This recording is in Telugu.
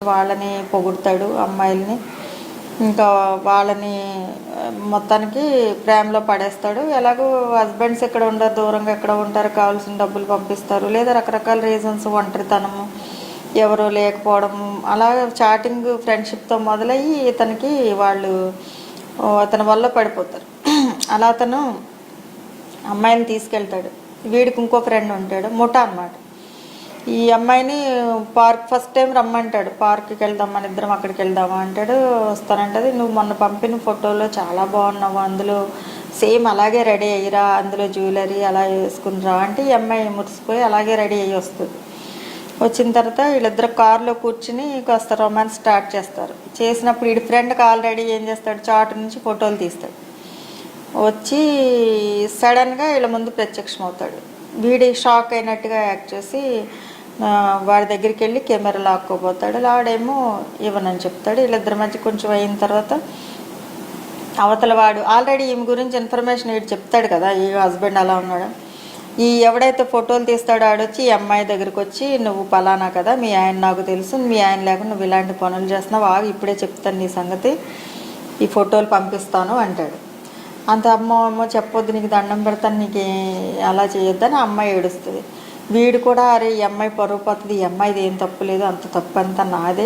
వాళ్ళని పొగుడతాడు అమ్మాయిల్ని. ఇంకా వాళ్ళని మొత్తానికి ప్రేమలో పడేస్తాడు. ఎలాగో హస్బెండ్స్ ఎక్కడ ఉండరు, దూరంగా ఎక్కడ ఉంటారు, కావాల్సిన డబ్బులు పంపిస్తారు, లేదా రకరకాల రీజన్స్, ఒంటరితనము, ఎవరో లేకపోవడం, అలా చాటింగ్ ఫ్రెండ్షిప్తో మొదలయ్యి ఇతనికి వాళ్ళు అతని వల్ల పడిపోతారు. అలా అతను అమ్మాయిని తీసుకెళ్తాడు. వీడికి ఇంకో ఫ్రెండ్ ఉంటాడు, ముఠా అనమాట. ఈ అమ్మాయిని పార్క్ ఫస్ట్ టైం రమ్మంటాడు, పార్క్కి వెళ్దాం, మన ఇద్దరం అక్కడికి వెళ్దామా అంటాడు. వస్తానంటది. నువ్వు మొన్న పంపిన ఫోటోలో చాలా బాగున్నావు, అందులో సేమ్ అలాగే రెడీ అయ్యిరా, అందులో జ్యువెలరీ అలా వేసుకునిరా అంటే ఈ అమ్మాయి మురిసిపోయి అలాగే రెడీ అయ్యి వస్తుంది. వచ్చిన తర్వాత వీళ్ళిద్దరు కారులో కూర్చుని కాస్త రొమాన్స్ స్టార్ట్ చేస్తారు. చేసినప్పుడు వీడి ఫ్రెండ్కి ఆల్రెడీ ఏం చేస్తాడు, చాటు నుంచి ఫోటోలు తీస్తాడు. వచ్చి సడన్గా వీళ్ళ ముందు ప్రత్యక్షం అవుతాడు. వీడి షాక్ అయినట్టుగా యాక్ట్ చేసి వాడి దగ్గరికి వెళ్ళి కెమెరా లాక్కోపోతాడు. వాడేమో ఇవ్వనని చెప్తాడు. వీళ్ళిద్దరి మధ్య కొంచెం అయిన తర్వాత అవతల వాడు ఆల్రెడీ ఈమె గురించి ఇన్ఫర్మేషన్ వీడు చెప్తాడు కదా, ఈ హస్బెండ్ అలా ఉన్నాడు. ఈ ఎవడైతే ఫోటోలు తీస్తాడో ఆడొచ్చి ఈ అమ్మాయి దగ్గరికి వచ్చి, నువ్వు పలానా కదా, మీ ఆయన నాకు తెలుసు, మీ ఆయన లేకుండా నువ్వు ఇలాంటి పనులు చేస్తున్నావు, ఇప్పుడే చెప్తాను నీ సంగతి, ఈ ఫోటోలు పంపిస్తాను అంటాడు. అంత అమ్మ చెప్పొద్దు, నీకు దండం పెడతాను, నీకు అలా చేయొద్దని ఆ అమ్మాయి ఏడుస్తుంది. వీడు కూడా అరే ఈ అమ్మాయి పరువు పోతుంది, ఈ అమ్మాయిది ఏం తప్పు లేదు, అంత తప్పు అంతా నాదే,